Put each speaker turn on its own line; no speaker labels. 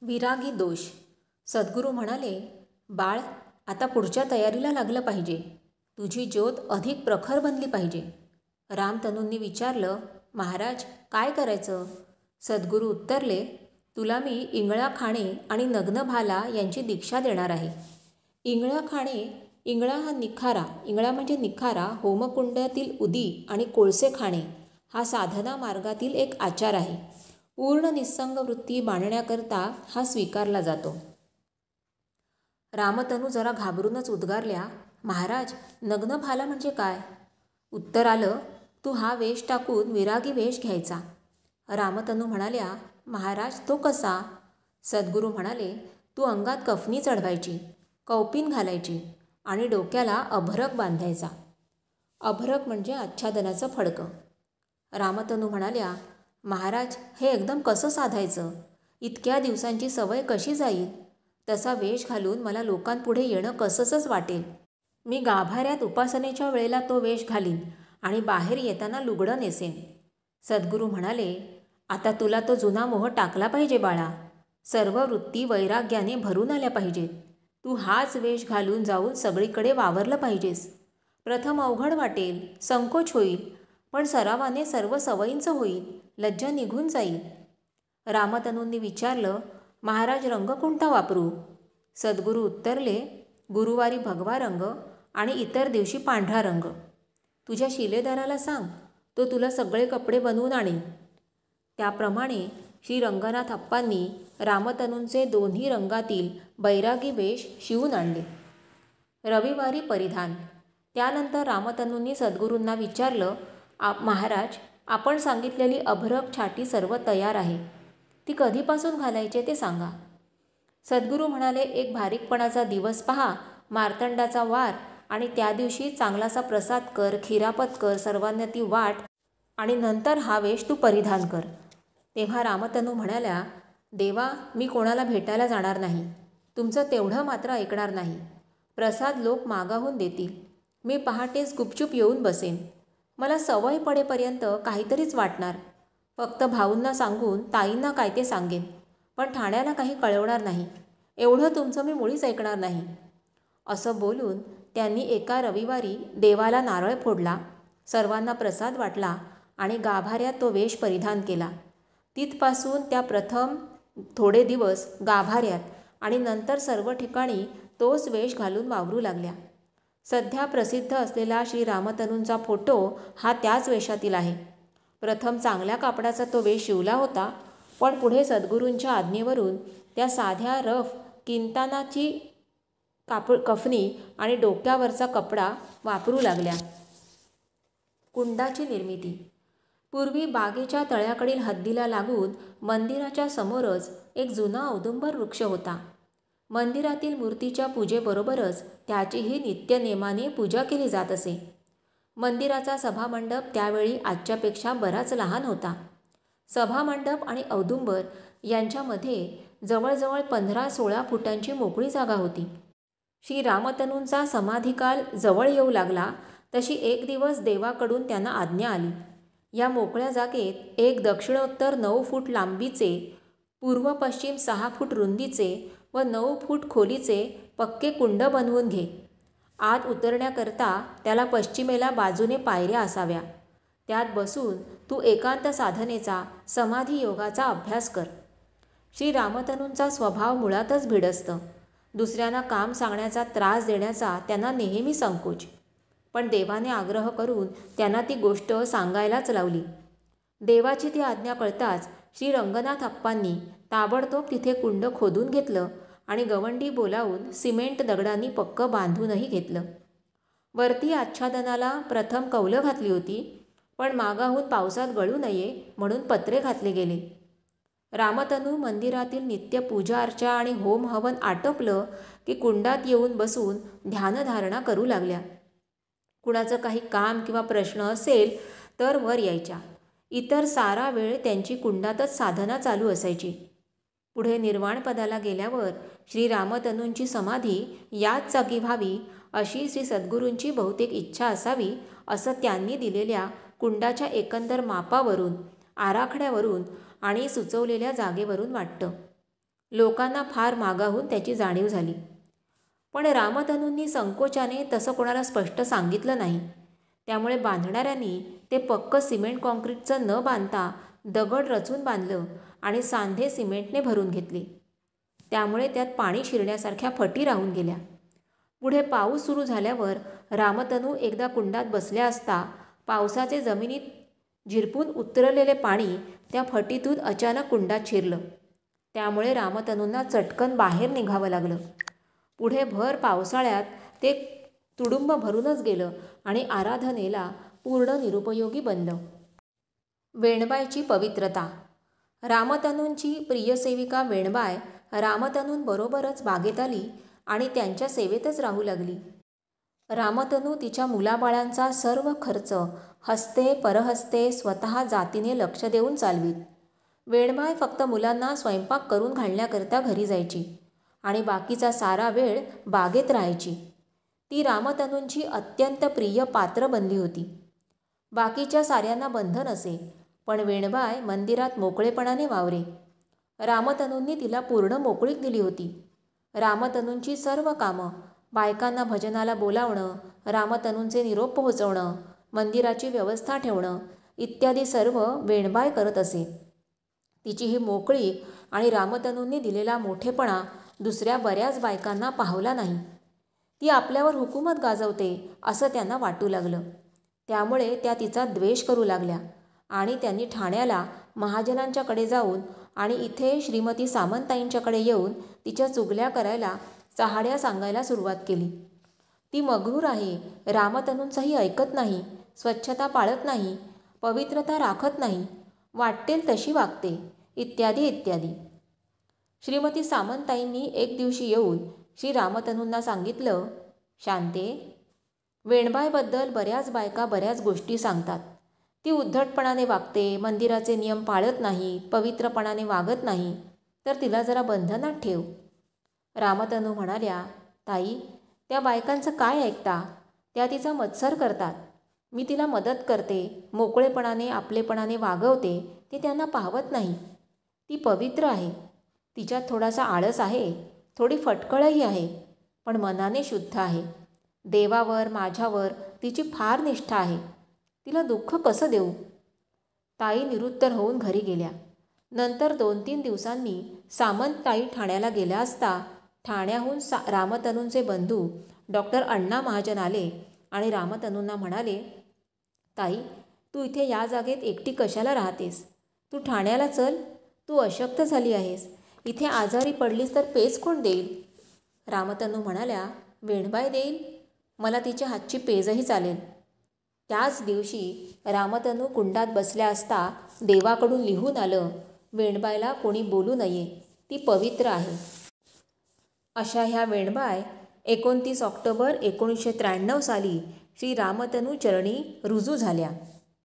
विरागी दोष. सद्गुरू म्हणाले, बाळ, आता पुढच्या तयारीला लागलं पाहिजे. तुझी ज्योत अधिक प्रखर बनली पाहिजे. रामतनूंनी विचारलं, महाराज, काय करायचं? सद्गुरू उत्तरले, तुला मी इंगळा खाणे आणि नग्न भाला यांची दीक्षा देणार आहे. इंगळा खाणे, इंगळा म्हणजे निखारा, होमकुंडातील उदी आणि कोळसे खाणे हा साधना मार्गातील एक आचार आहे. पूर्ण निस्संग वृत्ती बाणण्याकरता हा स्वीकारला जातो. रामतनू जरा घाबरूनच उद्गारल्या, महाराज, नग्न भाला म्हणजे काय? उत्तर आलं, तू हा वेश टाकून विरागी वेश घ्यायचा. रामतनू म्हणाल्या, महाराज, तो कसा? सद्गुरू म्हणाले, तू अंगात कफनी चढवायची, कौपीन घालायची आणि डोक्याला अभरक बांधायचा. अभरक म्हणजे आच्छादनाचं फडकं. रामतनू म्हणाल्या, महाराज, हे एकदम कसं साधायचं? इतक्या दिवसांची सवय कशी जाईल? तसा वेश घालून मला लोकांपुढे येणं कसंच वाटेल. मी गाभाऱ्यात उपासनेच्या वेळेला तो वेश घालीन आणि बाहेर येताना लुगडं नेसेन. सद्गुरू म्हणाले, आता तुला तो जुना मोह टाकला पाहिजे बाळा. सर्व वृत्ती वैराग्याने भरून आल्या पाहिजेत. तू हाच वेश घालून जाऊन सगळीकडे वावरलं पाहिजेस. प्रथम अवघड वाटेल, संकोच होईल, पण सरावाने सर्व सवयींचं होईल, लज्जा निघून जाईल. रामतनूंनी विचारलं, महाराज, रंग कोणता वापरू? सद्गुरू उत्तरले, गुरुवारी भगवा रंग आणि इतर दिवशी पांढरा रंग. तुझ्या शिलेदाराला सांग, तो तुला सगळे कपडे बनवून आणेल. त्याप्रमाणे श्री रंगनाथ अप्पांनी रामतनूंचे दोन्ही रंगातील बैरागी वेश शिवून आणले. रविवारी परिधान. त्यानंतर रामतनूंनी सद्गुरूंना विचारलं, महाराज, आपण सांगितलेली अभरक छाटी सर्व तयार आहे. ती कधीपासून घालायचे ते सांगा. सद्गुरू म्हणाले, एक भारीकपणाचा दिवस पहा, मार्तंडाचा वार, आणि त्या दिवशी चांगलासा प्रसाद कर, खिरापत कर, सर्वांना ती वाट आणि नंतर हा वेश तू परिधान कर. तेव्हा रामतनू म्हणाल्या, देवा, मी कोणाला भेटायला जाणार नाही. तुमचं तेवढं मात्र ऐकणार नाही. प्रसाद लोक मागाहून देतील. मी पहाटेच गुपचूप येऊन बसेन. मला सवय पडेपर्यंत काहीतरीच वाटणार. फक्त भाऊंना सांगून ताईंना काय ते सांगेन, पण ठाण्याला काही कळवणार नाही. एवढं तुमचं मी मुळीच ऐकणार नाही. असं बोलून त्यांनी एका रविवारी देवाला नारळ फोडला, सर्वांना प्रसाद वाटला आणि गाभाऱ्यात तो वेश परिधान केला. तिथपासून त्या प्रथम थोडे दिवस गाभाऱ्यात आणि नंतर सर्व ठिकाणी तोच वेश घालून वावरू लागल्या. सध्या प्रसिद्ध असलेला श्री रामतनूंचा फोटो हा त्याच वेशातील आहे. प्रथम चांगल्या कापडाचा तो वेश शिवला होता, पण पुढे सद्गुरूंच्या आज्ञेवरून त्या साध्या रफ किंतानाची कफनी आणि डोक्यावरचा कपडा वापरू लागल्या. कुंडाची निर्मिती. पूर्वी बागेच्या तळ्याकडील हद्दीला लागून मंदिराच्या समोरच एक जुना औदुंबर वृक्ष होता. मंदिरातील मूर्तीच्या पूजेबरोबरच त्याचीही नित्यनेमाने पूजा केली जात असे. मंदिराचा सभामंडप त्यावेळी आजच्यापेक्षा बराच लहान होता. सभामंडप आणि औदुंबर यांच्यामध्ये जवळजवळ 15-16 फुटांची मोकळी जागा होती. श्री रामतनूंचा समाधिकाल जवळ येऊ लागला तशी एक दिवस देवाकडून त्यांना आज्ञा आली. या मोकळ्या जागेत एक दक्षिणोत्तर 9 फूट लांबीचे, पूर्व पश्चिम 6 फूट रुंदीचे व 9 फूट खोलीचे पक्के कुंड बनवून घे. आत उतरण्याकरता त्याला पश्चिमेला बाजूने पायऱ्या असाव्या. त्यात बसून तू एकांत साधनेचा, समाधी योगाचा अभ्यास कर. श्री रामतनूंचा स्वभाव मुळातच भिडस्त. दुसऱ्यांना काम सांगण्याचा त्रास देण्याचा त्यांना नेहमी संकोच. पण देवाने आग्रह करून त्यांना ती गोष्ट सांगायलाच लावली. देवाची ती आज्ञा कळताच श्री रंगनाथ अप्पांनी ताबडतोब तिथे कुंड खोदून घेतलं आणि गवंडी बोलावून सिमेंट दगडांनी पक्क बांधूनही घेतलं. वरती आच्छादनाला प्रथम कौलं घातली होती, पण मागाहून पावसात गळू नये म्हणून पत्रे घातले गेले. रामतनू मंदिरातील नित्य पूजा अर्चा आणि होम हवन आटोपलं की कुंडात येऊन बसून ध्यानधारणा करू लागल्या. कुणाचं काही काम किंवा प्रश्न असेल तर वर यायच्या. इतर सारा वेळ त्यांची कुंडातच साधना चालू असायची. पुढे निर्वाणपदाला गेल्यावर श्री रामतनूंची समाधी याच जागी व्हावी अशी श्री सद्गुरूंची बहुतेक इच्छा असावी असं त्यांनी दिलेल्या कुंडाच्या एकंदर मापावरून, आराखड्यावरून आणि सुचवलेल्या जागेवरून वाटतं. लोकांना फार मागाहून त्याची जाणीव झाली. पण रामधनूंनी संकोचाने तसं कोणाला स्पष्ट सांगितलं नाही. त्यामुळे बांधणाऱ्यांनी ते पक्क सिमेंट कॉन्क्रीटचं न बांधता दगड रचून बांधलं आणि सांधे सिमेंटने भरून घेतले. त्यामुळे त्यात पाणी शिरण्यासारख्या फटी राहून गेल्या. पुढे पाऊस सुरू झाल्यावर रामतनू एकदा कुंडात बसल्या असता पावसाचे जमिनीत झिरपून उतरलेले पाणी त्या फटीतून अचानक कुंडात शिरलं. त्यामुळे रामतनूंना चटकन बाहेर निघावं लागलं. पुढे भर पावसाळ्यात ते तुडुंब भरूनच गेलं आणि आराधनेला पूर्ण निरुपयोगी बनलं. वेणबायची पवित्रता. रामतनूंची प्रियसेविका वेणबाय रामतनूंबरोबरच बागेत आली आणि त्यांच्या सेवेतच राहू लागली. रामतनू तिच्या मुलाबाळांचा सर्व खर्च हस्ते परहस्ते स्वतः जातीने लक्ष देऊन चालवीत. वेणबाय फक्त मुलांना स्वयंपाक करून घालण्याकरता घरी जायची आणि बाकीचा सारा वेळ बागेत राहायची. ती रामतनूंची अत्यंत प्रिय पात्र बनली होती. बाकीच्या साऱ्यांना बंधन असे, पण वेणबाय मंदिरात मोकळेपणाने वावरे. रामतनूंनी तिला पूर्ण मोकळीक दिली होती. रामतनूंची सर्व कामं, बायकांना भजनाला बोलावणं, रामतनूंचे निरोप पोहोचवणं, मंदिराची व्यवस्था ठेवणं इत्यादी सर्व वेणबाय करत असे. तिची ही मोकळीक आणि रामतनूंनी दिलेला मोठेपणा दुसऱ्या बऱ्याच बायकांना पाहवला नाही. ती आपल्यावर हुकूमत गाजवते असं त्यांना वाटू लागलं. त्यामुळे त्या तिचा द्वेष करू लागल्या आणि त्यांनी ठाण्याला महाजनांच्याकडे जाऊन आणि इथे श्रीमती सामंताईंच्याकडे येऊन तिच्या चुगल्या करायला, चहाड्या सांगायला सुरुवात केली. ती मगरूर आहे, रामतनूंचंही ऐकत नाही, स्वच्छता पाळत नाही, पवित्रता राखत नाही, वाटेल तशी वागते इत्यादी इत्यादी. श्रीमती सामंताईंनी एक दिवशी येऊन श्री रामतनूंना सांगितलं, शांते, वेणबायबद्दल बऱ्याच बायका बऱ्याच गोष्टी सांगतात. ती उद्धटपणाने वागते, मंदिराचे नियम पाळत नाही, पवित्रपणाने वागत नाही, तर तिला जरा बंधनात ठेव. रामतनू म्हणाल्या, ताई, त्या बायकांचं काय ऐकता? त्या तिचा मत्सर करतात. मी तिला मदत करते, मोकळेपणाने आपलेपणाने वागवते, ते त्यांना पाहवत नाही. ती पवित्र आहे. तिच्यात थोडासा आळस आहे, थोडी फटकळही आहे, पण मनाने शुद्ध आहे. देवावर माझ्यावर तिची फार निष्ठा आहे. तिला दुःख कसं देऊ? ताई निरुत्तर होऊन घरी गेल्या. नंतर 2-3 दिवसांनी सामंतताई ठाण्याला गेल्या असता ठाण्याहून रामतनूंचे बंधू डॉक्टर अण्णा महाजन आले आणि रामतनूंना म्हणाले, ताई, तू इथे या जागेत एकटी कशाला राहतेस? तू ठाण्याला चल, तू अशक्त झाली आहेस. इथे आजारी पडलीस तर पेज कोण देईल? रामतनू म्हणाल्या, वेणबाई देईल. मला तिच्या हातची पेजही चालेल. त्याच दिवशी रामतनू कुंडात बसल्या असता देवाकडून लिहून आलं, वेणबायला कोणी बोलू नये, ती पवित्र आहे. अशा ह्या वेणबाय 29 ऑक्टोबर 1993 साली श्री रामतनू चरणी रुजू झाल्या.